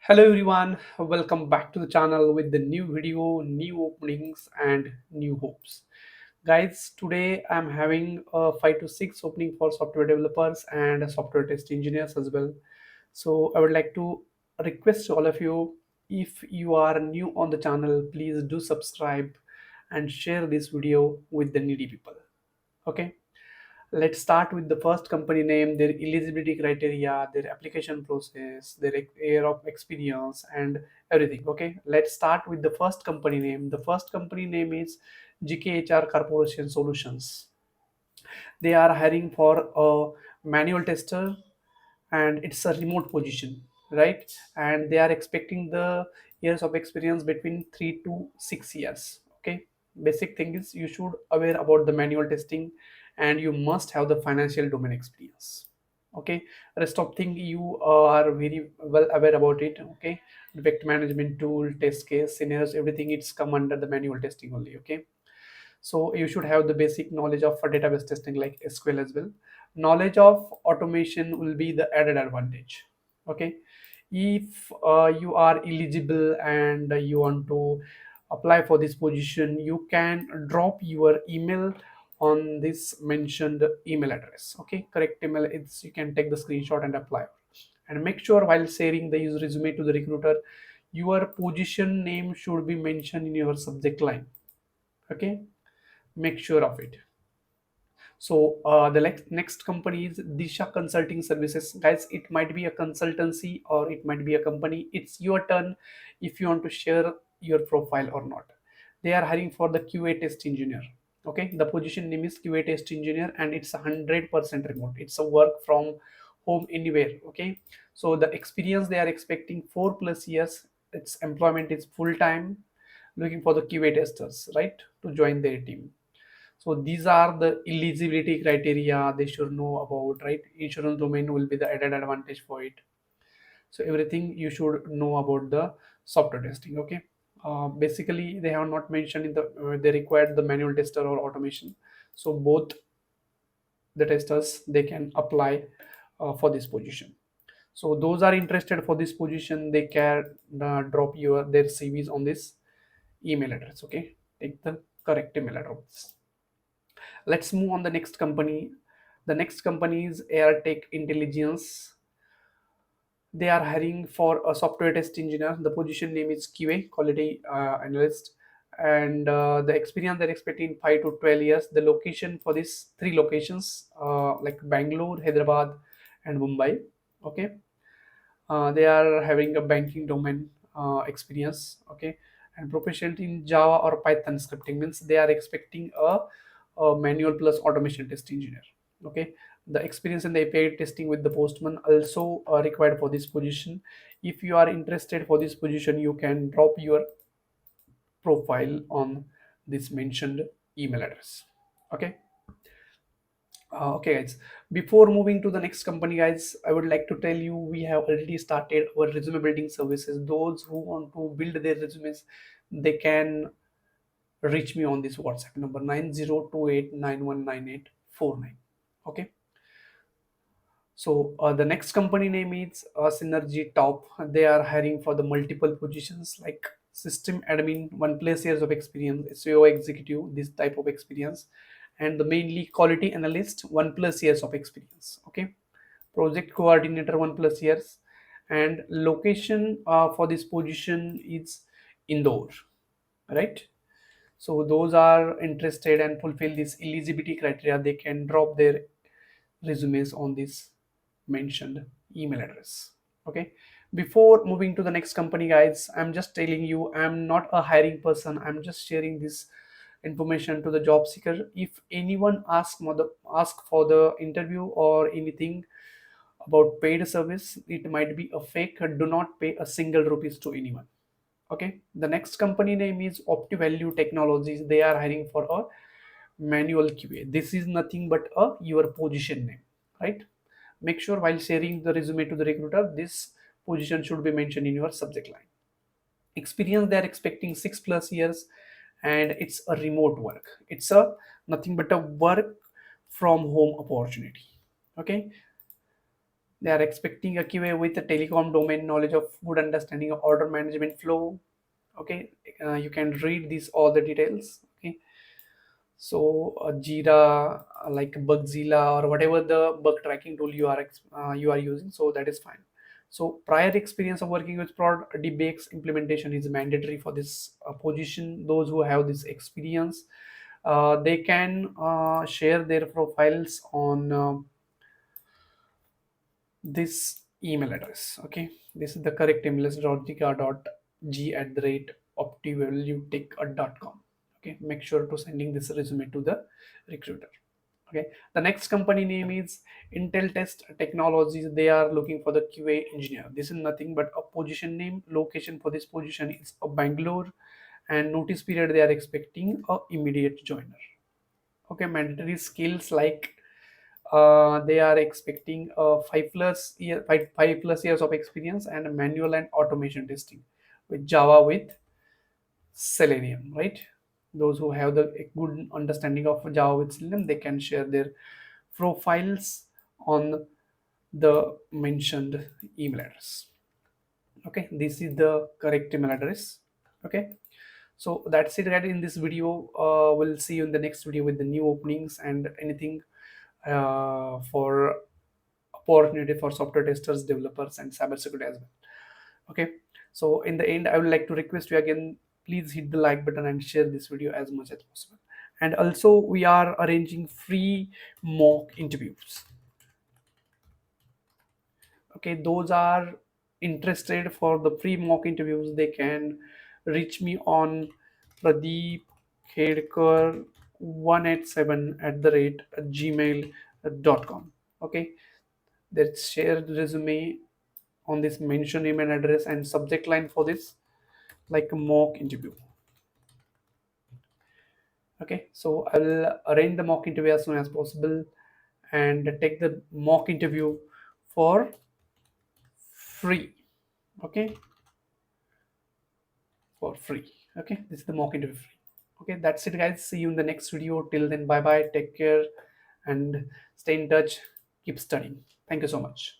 Hello everyone, welcome back to the channel with the new video, new openings and new hopes. Guys, today I'm having a 5 to 6 opening for software developers and software test engineers as well. So I would like to request all of you, if you are new on the channel, please do subscribe and share this video with the needy people. Okay. Let's start with the first company name, their eligibility criteria, their application process, their year of experience, and everything. Okay, let's start with the first company name. The first company name is GKHR Corporation Solutions. They are hiring for a manual tester, and it's a remote position, right? And they are expecting the years of experience between 3 to 6 years. Okay, basic thing is you should aware about the manual testing, and you must have the financial domain experience. Okay, rest of thing you are very well aware about it. Okay, defect management tool, test case scenarios, everything it's come under the manual testing only. Okay, so you should have the basic knowledge of database testing like SQL as well. Knowledge of automation will be the added advantage. Okay, if you are eligible and you want to apply for this position, you can drop your email on this mentioned email address. Okay, correct email, it's you can take the screenshot and apply. And make sure while sharing the user resume to the recruiter, your position name should be mentioned in your subject line. Okay, make sure of it. So the next company is Disha Consulting Services. Guys, it might be a consultancy or it might be a company. It's your turn if you want to share your profile or not. They are hiring for the QA test engineer. Okay, the position name is QA test engineer and it's 100% remote. It's a work from home anywhere. Okay, so the experience they are expecting 4+ years. Its employment is full time. Looking for the QA testers, right, to join their team. So these are the eligibility criteria they should know about, right? Insurance domain will be the added advantage for it. So everything you should know about the software testing. Okay. Basically, they have not mentioned in the they required the manual tester or automation. So both the testers they can apply for this position. So those are interested for this position, they can drop their CVs on this email address. Okay, take the correct email address. Let's move on the next company. The next company is Airtech Intelligence. They are hiring for a software test engineer. The position name is QA, Quality Analyst, and the experience they're expecting 5 to 12 years. The location for these three locations, like Bangalore, Hyderabad, and Mumbai. Okay, they are having a banking domain experience. Okay, and proficient in Java or Python scripting means they are expecting a manual plus automation test engineer. Okay, the experience in the API testing with the Postman also required for this position. If you are interested for this position, you can drop your profile on this mentioned email address. Okay. Okay, guys. Before moving to the next company, guys, I would like to tell you we have already started our resume building services. Those who want to build their resumes, they can reach me on this WhatsApp number 9028919849. Okay. So the next company name is Synergy Top. They are hiring for the multiple positions like system admin, 1+ years of experience, SEO executive, this type of experience, and the mainly quality analyst, 1+ years of experience. Okay, project coordinator, 1+ years, and location for this position is Indore, right? So those are interested and fulfill this eligibility criteria, they can drop their resumes on this mentioned email address. Okay, before moving to the next company, guys, I'm just telling you I'm not a hiring person, I'm just sharing this information to the job seeker. If anyone ask for the interview or anything about paid service, it might be a fake. Do not pay a single rupees to anyone. Okay, the next company name is OptiValue Technologies. They are hiring for a manual QA. This is nothing but a your position name, right? Make sure while sharing the resume to the recruiter, this position should be mentioned in your subject line. Experience they are expecting 6+ years, and it's a remote work. It's a nothing but a work from home opportunity. Okay, They are expecting a QA with a telecom domain knowledge of good understanding of order management flow. Okay, you can read these all the details. Okay, so Jira, like Bugzilla or whatever the bug tracking tool you are using, so that is fine. So prior experience of working with prod debates implementation is mandatory for this position. Those who have this experience, they can share their profiles on this email address. Okay, this is the correct email address, rodrika.g@optivaluetech.com. Okay, make sure to sending this resume to the recruiter. Okay, the next company name is Intel Test Technologies. They are looking for the QA engineer. This is nothing but a position name. Location for this position is a Bangalore, and notice period they are expecting a immediate joiner. Okay, mandatory skills like they are expecting 5 plus years of experience and manual and automation testing with Java with Selenium, right? Those who have the a good understanding of Java with Selenium, they can share their profiles on the mentioned email address. Okay, this is the correct email address. Okay, so that's it, right? In this video, we'll see you in the next video with the new openings and anything for opportunity for software testers, developers, and cybersecurity as well. Okay, so in the end, I would like to request you again, please hit the like button and share this video as much as possible. And also, we are arranging free mock interviews. Okay, those are interested for the free mock interviews, they can reach me on Pradip Khedkar 187 at the rate gmail.com. Okay, let's share the resume on this mentioned email address and subject line for this like a mock interview. Okay, so I will arrange the mock interview as soon as possible and take the mock interview for free. Okay, for free. Okay, this is the mock interview free. Okay, that's it, guys. See you in the next video. Till then, bye bye, take care, and stay in touch. Keep studying. Thank you so much.